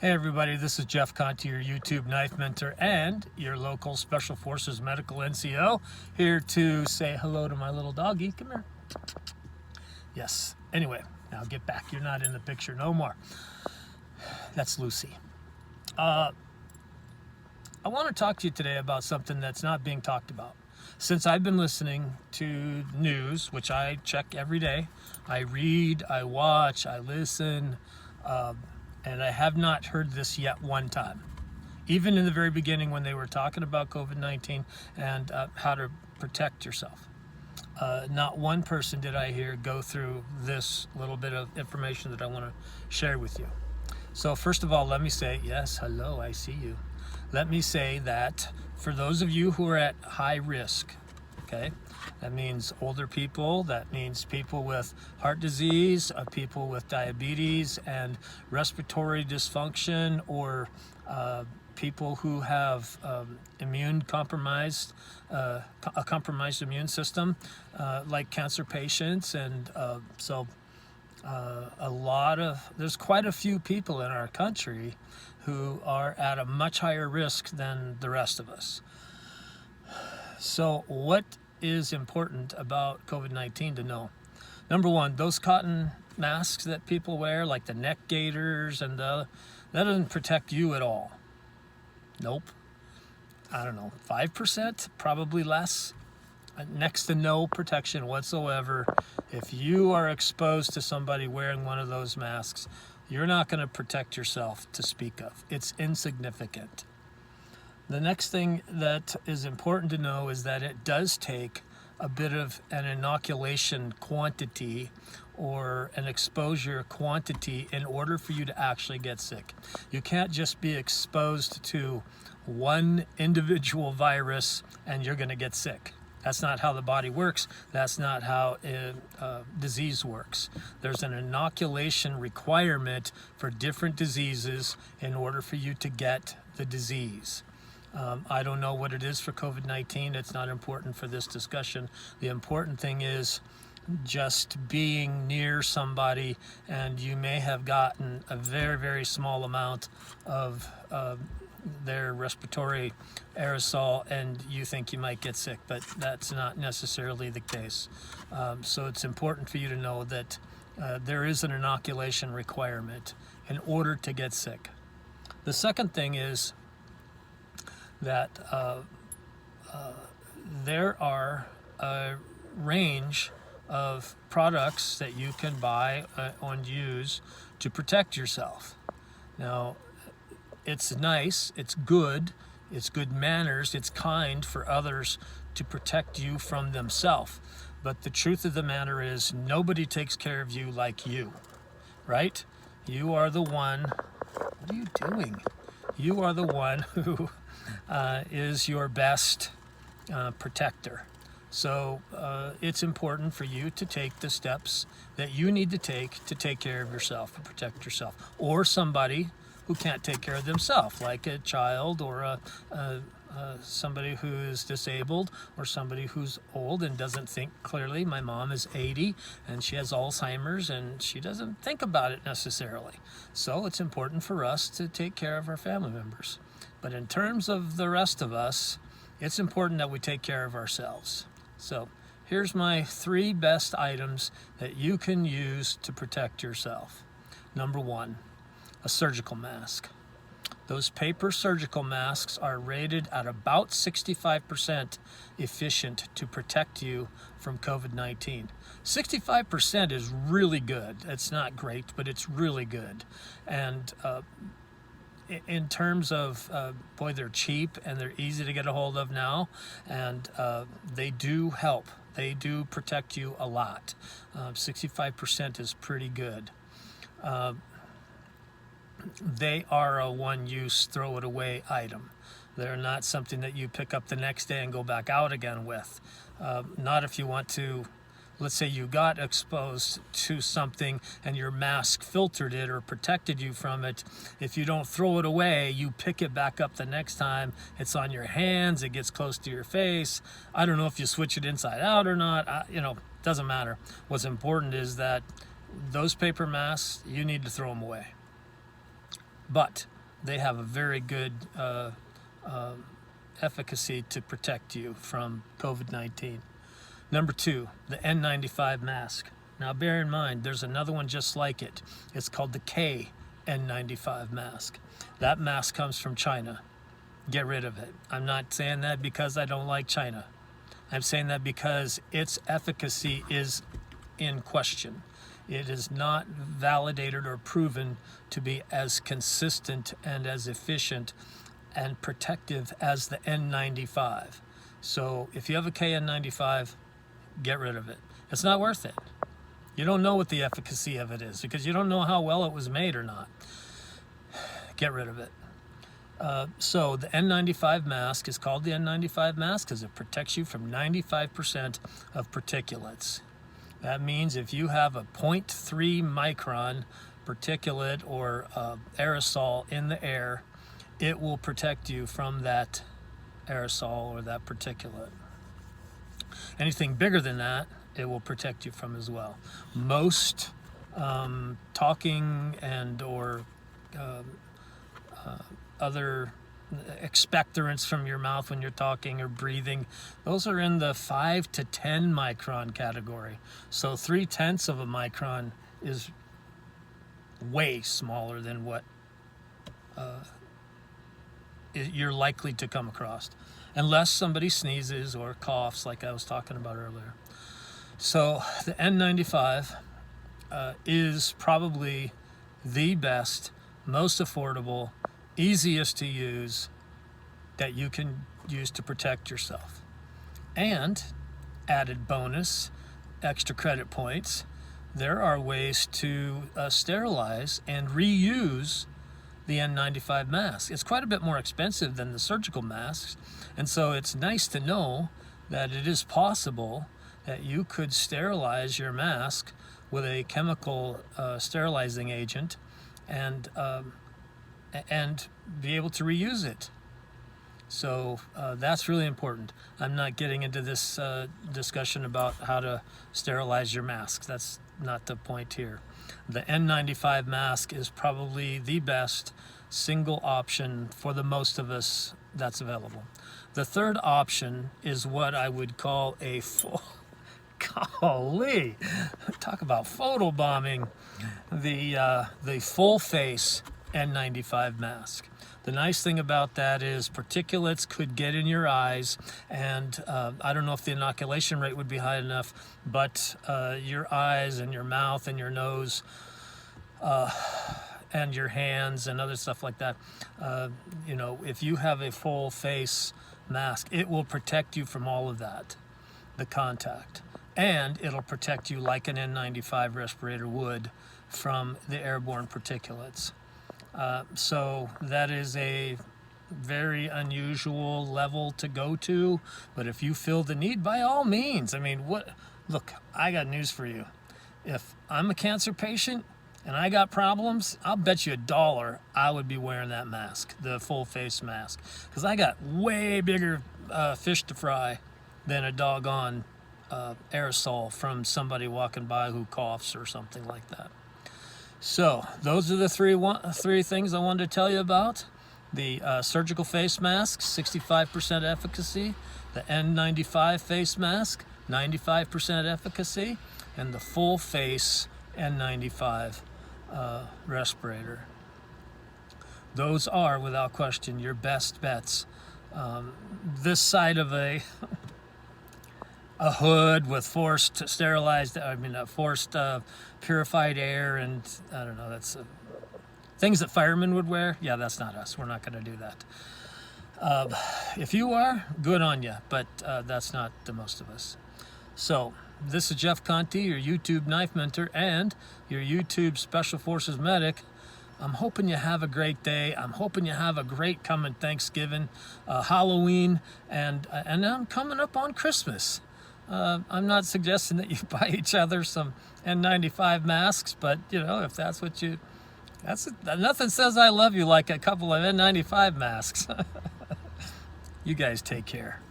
Hey everybody, this is Jeff Conti, your YouTube knife mentor and your local Special Forces medical NCO, here to say hello to my little doggy. Come here. Yes. Anyway, now get back. You're not in the picture no more. That's Lucy. I want to talk to you today about something that's not being talked about. Since I've been listening to news, which I check every day, I read, I watch, I listen, and I have not heard this yet one time. Even in the very beginning when they were talking about COVID-19 and how to protect yourself. Not one person did I hear go through this little bit of information that I want to share with you. So first of all, let me say, yes, hello, I see you. Let me say that for those of you who are at high risk, okay, that means older people, that means people with heart disease, people with diabetes and respiratory dysfunction, or people who have a compromised immune system, like cancer patients. And there's quite a few people in our country who are at a much higher risk than the rest of us. So what is important about COVID-19 to know? Number one, those cotton masks that people wear, like the neck gaiters that doesn't protect you at all. Nope. I don't know, 5%, probably less. Next to no protection whatsoever. If you are exposed to somebody wearing one of those masks, you're not going to protect yourself to speak of. It's insignificant. The next thing that is important to know is that it does take a bit of an inoculation quantity or an exposure quantity in order for you to actually get sick. You can't just be exposed to one individual virus and you're going to get sick. That's not how the body works. That's not how disease works. There's an inoculation requirement for different diseases in order for you to get the disease. I don't know what it is for COVID-19. It's not important for this discussion. The important thing is just being near somebody, and you may have gotten a very, very small amount of their respiratory aerosol and you think you might get sick, but that's not necessarily the case. So it's important for you to know that there is an inoculation requirement in order to get sick. The second thing is that there are a range of products that you can buy and use to protect yourself. Now, it's nice, it's good manners, it's kind for others to protect you from themselves. But the truth of the matter is nobody takes care of you like you, right? You are the one, what are you doing? You are the one who is your best protector. So it's important for you to take the steps that you need to take care of yourself, to protect yourself, or somebody who can't take care of themselves, like a child or somebody who is disabled or somebody who's old and doesn't think clearly. My mom is 80 and she has Alzheimer's and she doesn't think about it necessarily. So it's important for us to take care of our family members. But in terms of the rest of us, it's important that we take care of ourselves. So here's my 3 best items that you can use to protect yourself. Number 1, a surgical mask. Those paper surgical masks are rated at about 65% efficient to protect you from COVID-19. 65% is really good. It's not great, but it's really good. And in terms of, boy, they're cheap and they're easy to get a hold of now, and they do help. They do protect you a lot. 65% is pretty good. They are a one-use, throw-it-away item. They're not something that you pick up the next day and go back out again with. Not if you want to, let's say you got exposed to something and your mask filtered it or protected you from it. If you don't throw it away, you pick it back up the next time. It's on your hands, it gets close to your face. I don't know if you switch it inside out or not. Doesn't matter. What's important is that those paper masks, you need to throw them away. But they have a very good efficacy to protect you from COVID-19. Number 2, the N95 mask. Now bear in mind, there's another one just like it. It's called the N95 mask. That mask comes from China. Get rid of it. I'm not saying that because I don't like China. I'm saying that because its efficacy is in question. It is not validated or proven to be as consistent and as efficient and protective as the N95. So if you have a KN95, get rid of it. It's not worth it. You don't know what the efficacy of it is because you don't know how well it was made or not. Get rid of it. So the N95 mask is called the N95 mask because it protects you from 95% of particulates. That means if you have a 0.3 micron particulate or aerosol in the air, it will protect you from that aerosol or that particulate. Anything bigger than that, it will protect you from as well. Most talking and or other expectorants from your mouth when you're talking or breathing, those are in the 5 to 10 micron category. So 0.3 of a micron is way smaller than what you're likely to come across, unless somebody sneezes or coughs like I was talking about earlier. So the N95 is probably the best, most affordable, easiest to use that you can use to protect yourself. And added bonus, extra credit points, there are ways to sterilize and reuse the N95 mask. It's quite a bit more expensive than the surgical masks, and so it's nice to know that it is possible that you could sterilize your mask with a chemical sterilizing agent and be able to reuse it. So that's really important. I'm not getting into this discussion about how to sterilize your masks. That's not the point here. The N95 mask is probably the best single option for the most of us that's available. The third option is what I would call a full, golly, talk about photobombing, the full face N95 mask. The nice thing about that is particulates could get in your eyes, and I don't know if the inoculation rate would be high enough, but your eyes and your mouth and your nose and your hands and other stuff like that, you know, if you have a full face mask, it will protect you from all of that, the contact, and it'll protect you like an N95 respirator would from the airborne particulates. So that is a very unusual level to go to, but if you feel the need, by all means. I mean, look, I got news for you. If I'm a cancer patient and I got problems, I'll bet you $1 I would be wearing that mask, the full face mask, because I got way bigger fish to fry than a doggone aerosol from somebody walking by who coughs or something like that. So those are the three things I wanted to tell you about. The surgical face mask, 65% efficacy. The N95 face mask, 95% efficacy. And the full face N95 respirator. Those are, without question, your best bets. This side of a hood with forced sterilized, forced purified air, and I don't know, that's things that firemen would wear. Yeah, that's not us. We're not going to do that. If you are, good on you, but that's not the most of us. So this is Jeff Conti, your YouTube knife mentor and your YouTube Special Forces medic. I'm hoping you have a great day. I'm hoping you have a great coming Thanksgiving, Halloween, and I'm coming up on Christmas. I'm not suggesting that you buy each other some N95 masks, but you know, if that's what you, nothing says I love you like a couple of N95 masks. You guys take care.